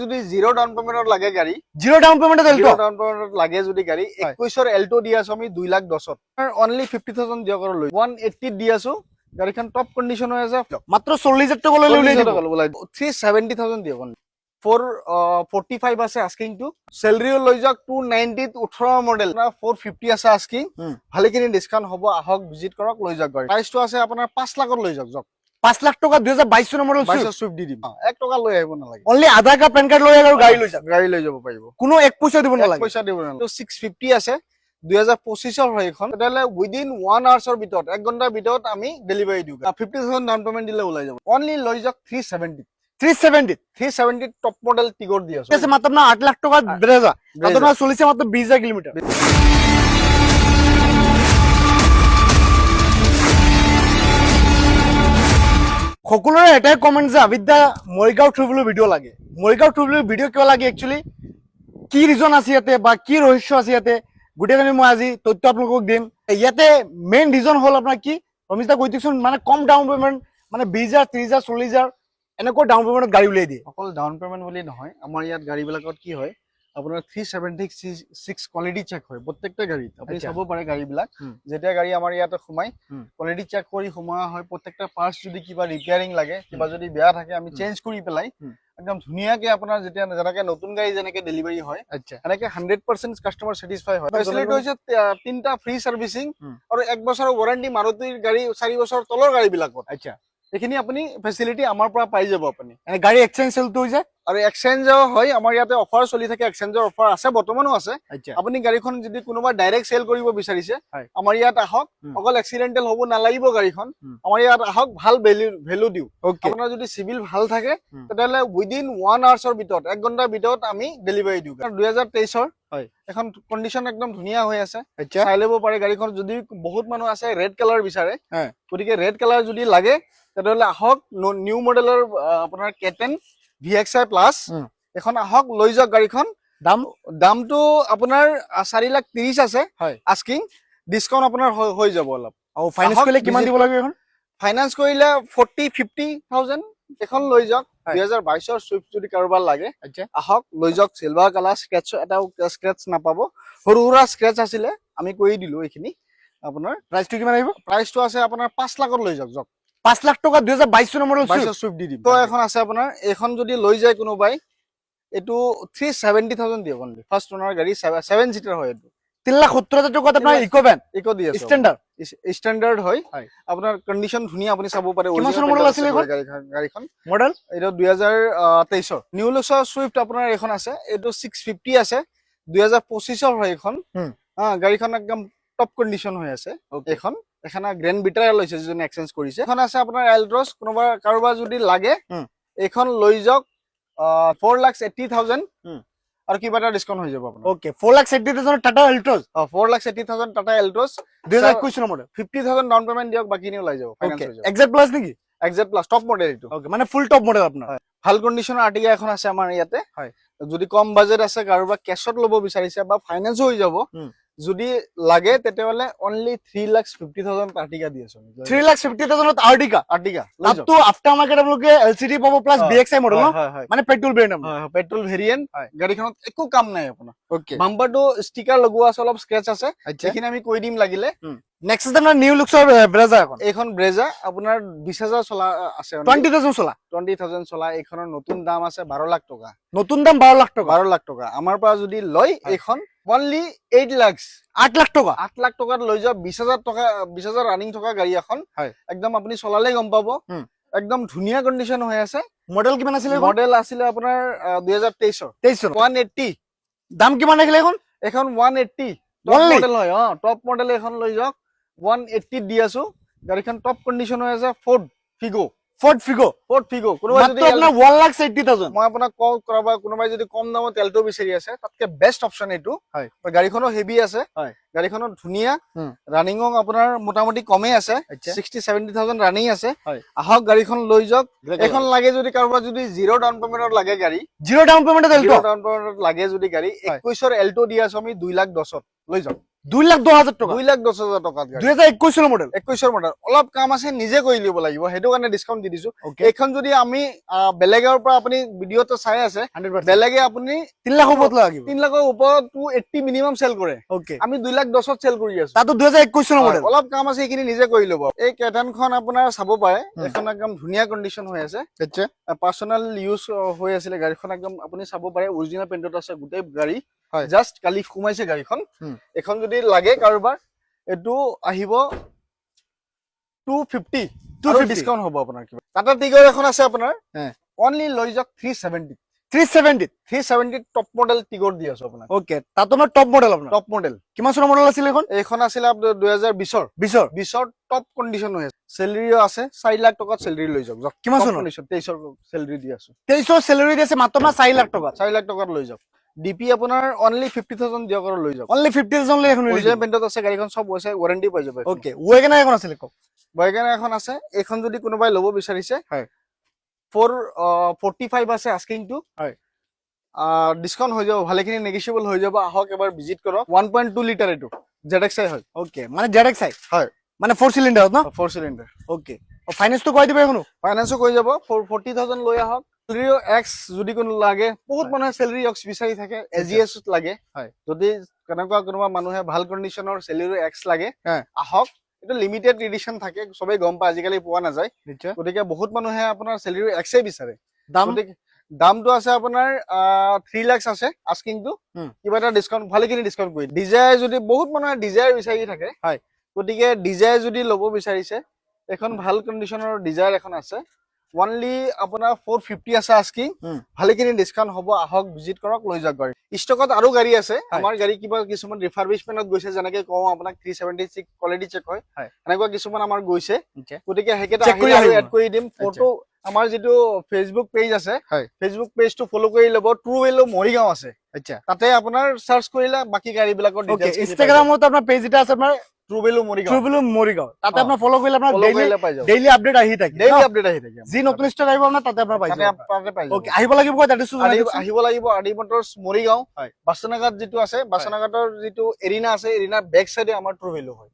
যদি zero down পেমেন্টত লাগে গাড়ি, জিরো ডাউন পেমেন্টত জিরো এলটো ডাউন পেমেন্টত লাগে যদি গাড়ি 21 এলটো দি আছো আমি 2,10,000 অনলি 50,000 দিয়ক আৰু লৈ 180 দি আছো। গাড়ীখন টপ কন্ডিশন হৈ আছে, মাত্ৰ 40,000 টকা লৈ উলাই দিব। 370,000 দিয়ক। 445 আছে আস্কিং টু, স্যালারিও লৈ যাওক 290 18 মডেল 450 আছে আস্কিং। ভালেখিনি ডিসকাউন্ট হ'ব, আহক ভিজিট কৰক, লৈ যাওক গাড়ী। প্ৰাইসটো আছে আপোনাৰ 5 লাখত লৈ যাওক। 5 লাখ টকা 2022 চনৰ মডেল 22 সুইফট দি দিম। 1 টকা লৈ আহিব নালাগে, অনলি আধাৰ কাৰ্ড পেন কাৰ্ড লৈ আৰু গাড়ী লৈ যাওক। গাড়ী লৈ যাব পাৰিব, কোনো 1 পইচা দিব নালাগে। পইচা দিব নালাগে। 650 আছে 2025 হয় এখন, তেতিয়ালে উইদিন 1 আৱাৰ্ছৰ ভিতৰত 1 ঘণ্টাৰ ভিতৰত আমি ডেলিভাৰী দিওঁ। 50,000 ডাউন পেমেন্ট দিলে ওলাই যাব। অনলি লৈ যাওক 370 টপ মডেল টিগৰ দি আছো। আছে মাত্ৰ আপোনাৰ 8 লাখ টকা ব্ৰেজা, আপোনাৰ চলিছে মাত্ৰ 20,000 কিলোমিটাৰ। সকলোৰে এটাই কমেন্ট যে আবিদ্যা মৰিগাঁও ট্ৰিবুলৰ ভিডিঅ' লাগে। মৰিগাঁও ট্ৰিবুলৰ ভিডিঅ' কিয় লাগে, একচুৱেলি কি ৰিজন আছে ইয়াতে বা কি ৰহস্য আছে ইয়াতে, গোটেইখিনি মই আজি তথ্য আপোনালোকক দিম। ইয়াতে মেইন ৰিজন হ'ল আপোনাৰ কি, ৰমেশ দা কৈ দিয়কচোন, মানে কম ডাউন পেমেন্ট, মানে 20,000 30,000 40,000 এনেকৈ ডাউন পেমেন্টত গাড়ী উলিয়াই দিয়ে। অকল ডাউন পেমেন্ট বুলি নহয়, আমাৰ ইয়াত গাড়ীবিলাকত কি হয়, আপোনাৰ 376 কোৱালিটি চেক হয় প্ৰত্যেকটা গাড়ীত। আপুনি চাব পাৰে গাড়ীবিলাক যেতিয়া গাড়ী আমাৰ ইয়াতে সোমাই কোৱালিটি চেক কৰি সোমোৱা হয়। প্ৰত্যেকটা পাৰ্টস যদি কিবা ৰিপেয়াৰিং লাগে, কিবা যদি বেয়া থাকে, আমি চেঞ্জ কৰি পেলাই একদম ধুনীয়াকে আপোনাৰ যেতিয়া যেনেকে নতুন গাড়ী যেনেকে ডেলিভাৰী হয়, এনেকে 100% কাস্টমাৰ স্যাটিসফাই হয়। ফেচিলিটি হৈছে 3টা ফ্ৰী সাৰ্ভিসিং আৰু 1 বছৰৰ ওয়াৰেন্টি মাৰুতিৰ গাড়ী 4 বছৰ তলৰ গাড়ীবিলাকত। এইখিনি আপুনি ফেচিলিটি আমাৰ পৰা পাই যাব। আপুনি গাড়ী এক্সচেঞ্জ চেলটো হৈছে আৰু এক্সচেঞ্জও হয়, আমাৰ ইয়াতে অফাৰ চলি থাকে, এক্সচেঞ্জৰ অফাৰ আছে, বৰ্তমানো আছে। আপুনি গাড়ীখন যদি কোনোবা ডাইৰেক্ট সেল কৰিব বিচাৰিছে, আমাৰ ইয়াত আহক, অকল এক্সিডেন্টাল হ'ব নালাগিব গাড়ীখন, আমাৰ ইয়াত আহক, ভাল ভ্যালু দিও। আপোনাৰ যদি সিভিল ভাল থাকে তেতিয়ালে উইদিন 1 আৱাৰ্ছৰ ভিতৰত 1 ঘণ্টাৰ ভিতৰত আমি ডেলিভাৰী দিওঁ। 2023ৰ এখন কন্ডিশন একদম ধুনীয়া হৈ আছে, চাই ল'ব পাৰে গাড়ীখন। যদি বহুত মানুহ আছে ৰেড কালাৰ বিচাৰে, গতিকে ৰেড কালাৰ যদি লাগে তেতিয়ালে আহক, নিউ মডেলৰ আপোনাৰ কেটেন VXI প্লাস এখন আহক, লৈ যাওক গাড়ীখন। দামটো আপোনাৰ 4,30,000 আছে আস্কিং, ডিসকাউন্ট আপোনাৰ হৈ যাব অলপ। আৰু ফাইনান্স কৰিলে কিমান দিব লাগে এখন? ফাইনান্স কৰিলে 40-50,000 এখন লৈ যাওক। 2022ৰ সুইফট যদি কাৰোবাৰ লাগে আহক, লৈ যাওক। সিলভাৰ কালাৰ, স্ক্ৰেচ এটাও স্ক্ৰেচ নাপাব, সৰু সুৰা স্ক্ৰেচ আছিলে আমি কৰি দিলো এইখিনি। আপোনাৰ প্ৰাইসটো কিমান আহিব? প্ৰাইসটো আছে আপোনাৰ 5 লাখত লৈ যাওক। 5 লাখ টকা 2022 চনৰ মডেল সুইফট দি দিম। তো এখন আছে আপোনাৰ, এইখন যদি লৈ যায় কোনোবাই, এটো 370,000 দিয়ক অনলি। ফাৰ্স্ট ওনাৰ গাড়ী 7 সিটাৰ হয়। এটো 3,70,000 টকাত আপোনাৰ ইকো ভ্যান, ইকো দি আছে, ষ্টেণ্ডাৰ্ড হয়। আপোনাৰ কন্ডিশন ধুনীয়া, আপুনি চাব পাৰে। কিমান চনৰ মডেল আছিল গাড়ীখন? মডেল এটা 2023ৰ নিউ লুক্সৰ সুইফট আপোনাৰ এখন আছে, এটো 650 আছে, 2025ৰ হয় এখন। গাড়ীখন একদম টপ কন্ডিশন হৈ আছে। এখন গ্ৰেন্ড বিটাৰ লৈছে, যিজন এক্সচেঞ্জ কৰিছে। এখন আছে আপোনাৰ এল্ট্ৰছ, কোনোবা কাৰোবাৰ যদি লাগে এইখন লৈ যাওক। 4,80,000 আৰু কিবা এটা ডিসকাউন্ট হৈ যাব আপোনাৰ। 4,80,000 টাটা এল্ট্ৰছ। 4,80,000 টাটা এল্ট্ৰছ 2021 চনৰ মডেল। 50,000 ডাউন পেমেন্ট দিয়ক, বাকিনি ওলাই যাব, ফাইনান্স হৈ যাব। এক্সজেট প্লাস নেকি? এক্সজেট প্লাস টপ মডেল এটো। মানে ফুল টপ মডেল আপোনাৰ। ভাল কন্ডিশনৰ আৰ্টিগা এখন আছে আমাৰ ইয়াতে। যদি কম বাজেট আছে, কাৰোবাৰ কেশত ল'ব বিচাৰিছে বা ফাইনান্স হৈ যাব, যদি লাগে তেতিয়াহলে অনলি 3,50,000 আৰ্টিগা দি আছো। 3,50,000 আৰ্টিগা তাতো আফটাৰ মাৰ্কেট আপোনালোকে LCD পাব প্লাস BXI মডেল, মানে পেট্ৰল ভেৰিয়েন্ট। Petrol variant. গাড়ীখনত একো কাম নাই আপোনাৰ। বাম্পাৰটো ষ্টিকাৰ লগোৱা আছে, অলপ স্ক্ৰেচ আছে, সেইখিনি আমি কৈ দিম লাগিলে। নেক্সট আছে আপোনাৰ নিউ লুক্সৰ ব্ৰেজা এখন। এইখন ব্ৰেজা আপোনাৰ 20,000 চলা আছে, 20,000 চলা। 20,000 চলা। এইখনৰ নতুন দাম আছে 12 লাখ টকা। নতুন দাম 12 লাখ টকা। 12 লাখ টকা আমাৰ পৰা যদি লয়, এইখন অনলি 8 লাখ 8 লাখ টকা। 8 লাখ টকাত লৈ যাওক। 20,000 টকা, 20,000 ৰানিং থকা গাড়ী এখন। একদম আপুনি চলালে গম পাব, একদম ধুনীয়া কন্ডিশন হৈ আছে। মডেল কিমান আছিল? মডেল আছিলে আপোনাৰ 2023ৰ। 180। দাম কিমান আহিলে এখন? এখন 180 টপ মডেল হয়। টপ মডেল এখন লৈ যাওক, 180 দি আছো। গাড়ীখন টপ কন্ডিশন হৈ আছে। Ford Figo. কোনোবাই যদি আপোনাৰ 1,80,000। মই আপোনাক কল কৰাবা, কোনোবাই যদি কম দামত এল্টো বিচাৰি আছে, তাতকে বেষ্ট অপচন এইটো। গাড়ীখনো হেভি আছে, গাড়ীখনো ধুনীয়া। ৰানিংও আপোনাৰ মোটামুটি কমে আছে, 60-70,000 ৰানিং আছে। আহক, গাড়ীখন লৈ যাওক। এখন লাগে যদি কাৰোবাৰ যদি জিৰো ডাউন পেমেন্টত লাগে গাড়ী, জিৰো ডাউন পেমেন্টত এল্টো লাগে যদি গাড়ী 21ৰ এল্টো দি আছো আমি 2,10,000 লৈ যাওক। 2,10,000 টকা 2,10,000 টকাত গাড়ী 2021 চনৰ মডেল 21 মডেল অলপ কাম আছে নিজে কৰি লিব লাগিব সেইটো কাৰণে ডিসকাউন্ট দি দিছো Okay. এইখন যদি আমি বেলেগৰ পৰা আপুনি ভিডিওটো চাই আছে 100% বেলেগে আপুনি 3 লাখ ওপৰত লাগিব 3 লাখৰ ওপৰত 280 মিনিমাম সেল কৰে ওকে আমি 2,10,000 সেল কৰি আছো তাতো 2021 চনৰ মডেল অলপ কাম আছে এইখিনি নিজে কৰি ল'ব এই কেটানখন আপোনাৰ চাব পাৰে এখন একদম ধুনীয়া কন্ডিশন হৈ আছে আচ্ছা পাৰ্সোনাল ইউজ হৈ আছিল গাড়ীখন একদম আপুনি চাব পাৰে অৰিজিনাল পেইন্টত আছে গোটেই গাড়ী হয়। জাস্ট কালি সোমাইছে গাড়ীখন এখন যদি লাগে কাৰোবাৰ এটো আহিব 250 ডিসকাউন্ট হ'ব আপোনাৰ কিবা টাটা টিগৰ এখন আছে আপোনাৰ অনলি লৈ যাওক 370 টপ মডেল টিগৰ দি আছো আপোনাক ওকে তাতো আমাৰ টপ মডেল আপোনাৰ টপ মডেল কিমান চনৰ মডেল আছিল এইখন আছিল আপোনাৰ 2020 20 টপ কন্ডিশন হৈ আছে চেলাৰিও আছে 4 লাখ টকাত চেলাৰি লৈ যাওক কিমান চনৰ 23 চেলাৰি দি আছো 23 চেলাৰি দিছে মাত্ৰ 4 লাখ টকা 4 লাখ টকাত লৈ যাওক ডিপি আপোনাৰ অনলি 50,000 দিয়ক আৰু লৈ যাওক অনলি 50,000 লৈ এখন অৰিজিনাল পেইন্টত আছে গাড়ীখন সব হৈছে ওয়াৰেন্টি পাই যাব ওকে ওয়েগনাৰ এখন আছিল কক ওয়াগনাৰ এখন আছে এইখন যদি কোনোবাই ল'ব বিচাৰিছে হয় 445 আছে আস্কিং টু হয় ডিসকাউন্ট হৈ যাব ভালেখিনি নেগোশিয়েবল হৈ যাব আহক এবাৰ ভিজিট কৰক 1.2 লিটাৰ এটো ZXi হয় ওকে মানে ZXi হয় মানে 4 সিলিন্ডাৰ ন 4 সিলিন্ডাৰ ওকে ও ফাইনান্স তো কই দিবে এখনো ফাইনান্সও কৈ যাব 40,000 লৈ আহক চেলাৰিও এক্স যদি কোনো লাগে বহুত মানুহে চেলাৰি এক্স বিচাৰি থাকে এজিএস লাগে হয় যদি কেনেকুৱা কোনোবা মানুহে ভাল কন্ডিশনৰ চেলাৰি এক্স লাগে হয় আহক এটা লিমিটেড এডিশন থাকে সবে গম পায় আজিকালি পোৱা নাযায় নিশ্চয় গতিকে বহুত মানুহে আপোনাৰ চেলাৰি এক্সে বিচাৰে দাম গতিকে দামটো আছে আপোনাৰ 3 লাখ আছে আস্কিং টু কিবা এটা ডিসকাউন্ট ভালেখিনি ডিসকাউন্ট কৰি ডিজায়াৰ যদি বহুত মানুহে ডিজায়াৰ বিচাৰি থাকে হয় গতিকে ডিজায়াৰ যদি ল'ব বিচাৰিছে এখন ভাল কন্ডিশনৰ ডিজায়াৰ এখন আছে অনলি আপোনাৰ 450 আছে আস্কিং ভালেখিনি ডিসকাউন্ট হ'ব আহক ভিজিট কৰক লৈ যাওক গাড়ী ষ্টকত আৰু গাড়ী আছে আমাৰ গাড়ী কিবা কিছুমান ৰিফাৰবিশমেন্টত গৈছে যেনেকৈ কওঁ আপোনাক 376 কোৱালিটি চেক হয় এনেকুৱা কিছুমান আমাৰ গৈছে গতিকে হেকেটা আহি এড কৰি দিম ফটো আমাৰ যেটো ফেসবুক পেজ আছে ফেসবুক পেজটো ফলো কৰি লব ট্ৰু ভেলো মৰিগাঁও আছে আচ্ছা তাতে আপোনাৰ সাৰ্চ কৰিলে বাকি গাড়ী বিলাকৰ ওকে ডিটেইলছ ইনষ্টাগ্ৰামত আপোনাৰ পেজ এটা আছে আপোনাৰ ট্ৰু ভেলো মৰিগাঁও তাতে আপোনাৰ ফলো কৰিলে আপোনাৰ ডেইলি আপডেট আহি থাকে ডেইলি আপডেট আহি থাকে যি নতুন ষ্টক আহিব আপোনাৰ তাতে আপোনাৰ পাই যাব তাতে পাই যাব ওকে আহিব লাগিব কয় এড্ৰেছটো জনাই দিয়ক আহিব লাগিব আৰডি মটৰছ মৰিগাঁও বাছনাঘাট যেটো আছে বাছনাঘাটৰ যেটো এৰিনা আছে এৰিনাৰ বেক সাইডে আমাৰ ট্ৰু ভেলো হয়